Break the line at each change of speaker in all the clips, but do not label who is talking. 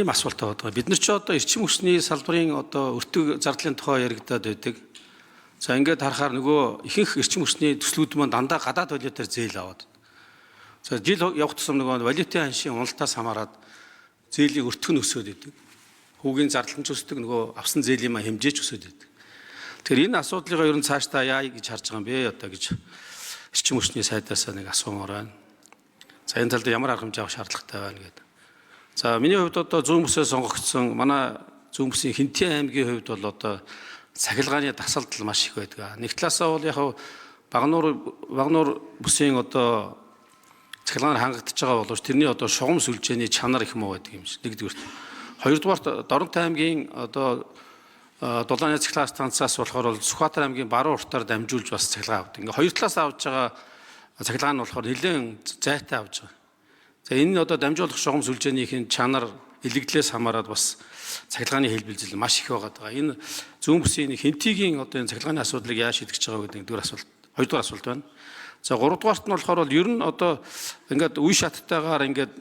Ийм асуулт байгаа. Бид нар ч одоо эрчим хүчний салбарын одоо өртөг зардлын тухай яригадаад байдаг. За ингээд харахаар нөгөө ихэнх эрчим хүчний төслүүд маань дандаа гадаад валютаар зээл аваад. За жил явах тусам нөгөө валютын ханшийн уналтаас хамаарат зээлийн өртөг нь өсөд идэг. Хүүгийн зардал нь ч өсдөг, нөгөө авсан зээлийн маа хэмжээч өсөд идэг. Тэгэхээр энэ асуудлыг ер нь цаашдаа яа гэж харж байгаа юм бэ одоо гэж эрчим хүчний сайдаас нэг асуумаар байна. За энэ талд ямар арга хэмжээ авах шаардлагатай байна гэдэг. За миний хувьд одоо зүүн бүсээ сонгогдсон манай зүүн бүсийн Хинтээ аймгийн хувьд бол одоо цахилгааны дасалдал маш их байдаг. Нэг талаасаа бол яг Багнуур бүсийн одоо цахилгаанаар хангагдж байгаа боловч тэрний одоо шугам сүлжээний чанар их муу байдаг юм шиг. Нэгдүгээр. Хоёрдугаар Доронтой аймгийн одоо Дулааны цахилгаан станцаас болохоор Сүхбаатар аймгийн баруун уртаар дамжуулж бас цахилгаан авдаг. Ингээ хоёр талаас авж байгаа цахилгаан нь болохоор нэлээд зайтай авж байгаа. За энэ одоо дамжуулах шугам сүлжээнийхин чанар илэгдлээс хамаарат бас цахилгааны хэлбэлзэл маш их байгаа. Энэ зүүн бүсийн Хинтигийн одоо энэ цахилгааны асуудлыг яаж шийдэж байгаа гэдэг нэгдүгээр асуулт. Хоёрдугаар асуулт байна. За гуравдугаарт нь болохоор ер нь одоо ингээд үе шаттайгаар ингээд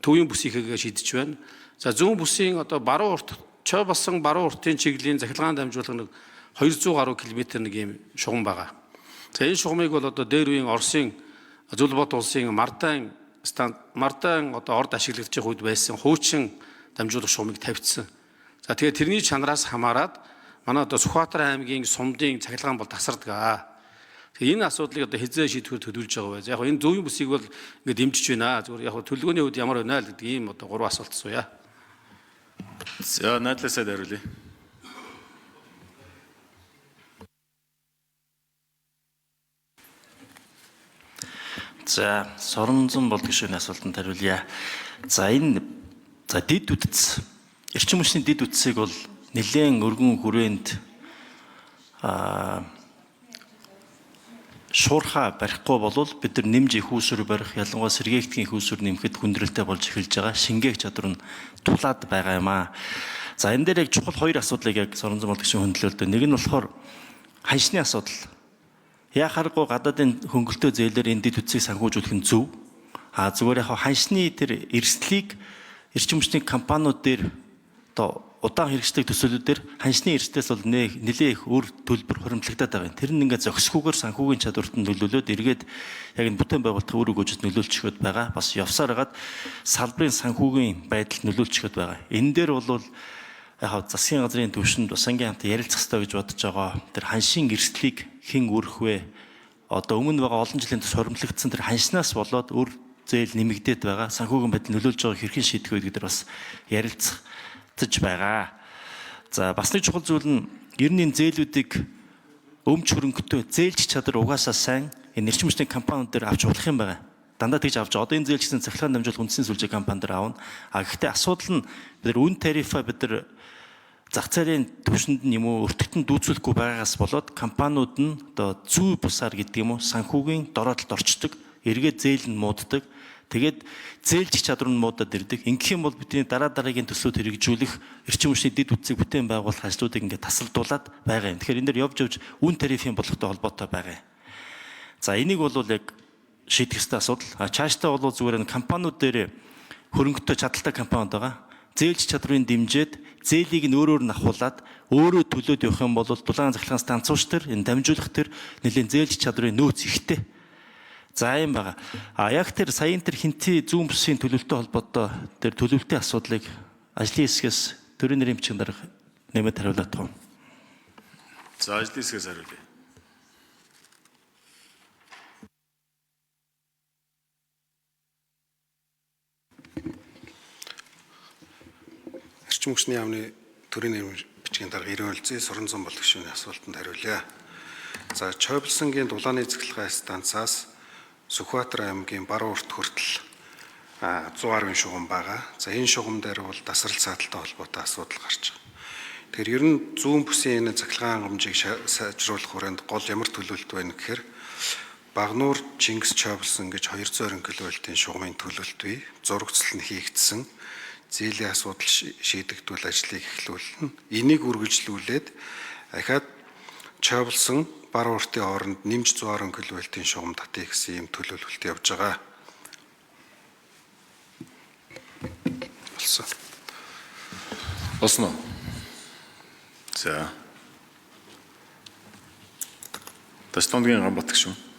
төвийн бүсийнхээ шийдэж байна. За зүүн бүсийн одоо баруун урт Чой болсон баруун уртын чиглэлийн цахилгаан дамжуулах нэг 200 гаруй км нэг юм шугам байгаа. За энэ шугамыг бол одоо дээр үеийн Оросын Зүлбот улсын Мардан одоо орд ашиглагдж байгаа үед байсан хуучин дамжуулах шугамыг тавьчихсан. За тэгээд тэрний чанараас хамаарат манай одоо Сүхбаатар аймгийн сумдын цахилгаан бол тасардаг. Тэгээ энэ асуудлыг одоо хязгаар шийдэхээр төлөвлөж байгаа байж. Яг энэ зөвийн бүсийг бол ингээд дэмжиж байна. Зүгээр яг төлөвлөгөөний үед ямар байна л гэдэг ийм одоо 3 асуулт асууя.
За найдлаасаа хариулъя.
За Соронзон бол гишүүний асуултанд хариулъя. За дид үтц эрчим хүчний дид үтцийг бол нэлээд өргөн хүрээнд шуурхаа барихгүй болвол бид нар нэмж их үүсвэр барих, ялангуяа сэргээгдхийн их үүсвэр нэмэхэд хүндрэлтэй болж эхэлж байгаа. Шингээх чадвар нь тулаад байгаа юм аа. За энэ дээр яг чухал хоёр асуудлыг яг Соронзон бол гишүүн хөндлөлтөө. Нэг нь болохоор ханшны асуудал. Яхааргүй гадаадын хөнгөлтөө зээлээр энэ дид үтцийг санхүүжүүлэх нь зөв. Зүгээр яг ханшны тэр эрсдлийг эрчим хүчний компаниуд дээр одоо удаан хэрэгждэг төсөөллүүдээр ханшны эрсдлээс бол нэлээд их үр төлбөр хуримтлагдаад байгаа юм. Тэр нь ингээд зохисгүйгээр санхүүгийн чадварт нь нөлөөлөд эргээд яг энэ бүтээн байгуулалтын үр өгөөжөд нөлөөлчихөд байгаа. Бас явсаар хагаад салбарын санхүүгийн байдалд нөлөөлчихөд байгаа. Энэ дээр бол яг засгийн газрын түвшинд бас ангийн хамт ярилцах хэрэгтэй гэж бодож байгаа. Тэр ханшийн эрсдлийг хэн өрөх вэ? Одоо өмнө байгаа олон жилийн турш хуримтлагдсан тэр ханшнаас болоод үр зээл нэмэгдээд байгаа. Санхүүгийн байдал нөлөөлж байгааг хэрхэн шийдэх вэ гэдэг бас ярилцах байгаа. За бас нэг чухал зүйл нь ер нь энэ зээлүүдийг өмч хөрөнгөтэй зээлч чадвар угаасаа сайн энэ эрчим хүчний компаниуд дээр авч болох юм байна. Дандаа тэгж авч одоо энэ зээлчсэн цахилгаан дамжуулах үндсэн сүлжээ компани дээр аавна. Гэхдээ асуудал нь бид нар үн тарифа бид нар зах зээлийн түвшинд нь юм уу өртөгтөнд дүүцүүлэхгүй байгаагаас болоод компаниуд нь одоо зүй бусаар гэдэг юм уу санхүүгийн дороодлолд орчдөг, эргээд зээл нь мууддаг. Тэгээд зээлч чадвар нь муудаад ирдэг. Ингэх юм бол бидний дараагийн төслүүд хэрэгжүүлэх эрчим хүчний дид үтцийг бүтээн байгуулах ажлуудыг ингээд тасалдуулаад байгаа юм. Тэгэхээр энэ дэр явж үн тарифын бодлоготой холбоотой байгаа юм. За энийг бол яг шийдэх ёстой асуудал. Цаашдаа бол зүгээр нь компаниуд дээр хөрөнгөтэй чадaltaй компаниуд байгаа. Зээлч чадрын дэмжиж зээлийг нь өөрөөр нь ахуулаад өөрөө төлөөд явах юм бол дулаан цахилгаан станцууч төр энэ дамжуулах төр нэлийн зээлч чадрын нөөц ихтэй. За юм байгаа. Яг тэр саяын тэр Хинти зүүн бүсийн төлөвлөлтөй холбоотой тэр төлөвлөлтийн асуудлыг ажлын хэсгээс төрийн нэрийн бичгийн дарга нэмэт хариулаад тав.
За ажлын хэсгээс хариулъя.
Эрчим хүчний яамны төрийн нэрийн бичгийн дарга Ирэн Улзын Соронзон бол гишүүний асуултанд хариулъя. За Чойблсангийн дулааны цахилгаан станцаас Сүхбаатар аймгийн баруун урт хүртэл 100 гаруй шугам байгаа. За энэ шугам дээр бол дасрал сааталтай холбоотой асуудал гарч байгаа. Тэгэхээр ер нь зүүн бүсийн энэ цахилгаан хэмжээг сайжруулах хүрээнд гол ямар төлөвлөлт байна гэхээр Багнуур Чингис Чойблсон гэж 220 кВт-ийн шугамын төлөвлөлт бий. Зурагцал нь хийгдсэн. Зээлийн асуудал шийдэгдүүл ажлыг эхлүүлнэ. Энийг үргэлжлүүлээд дахиад Чойблсон баруун уртын хооронд нэмж 110 кВт-ийн шугам татъя гэсэн юм төлөвлөлт явж байгаа. Болсон.
Болсон уу? За. Тастонгийн Ганбат гүшүүн.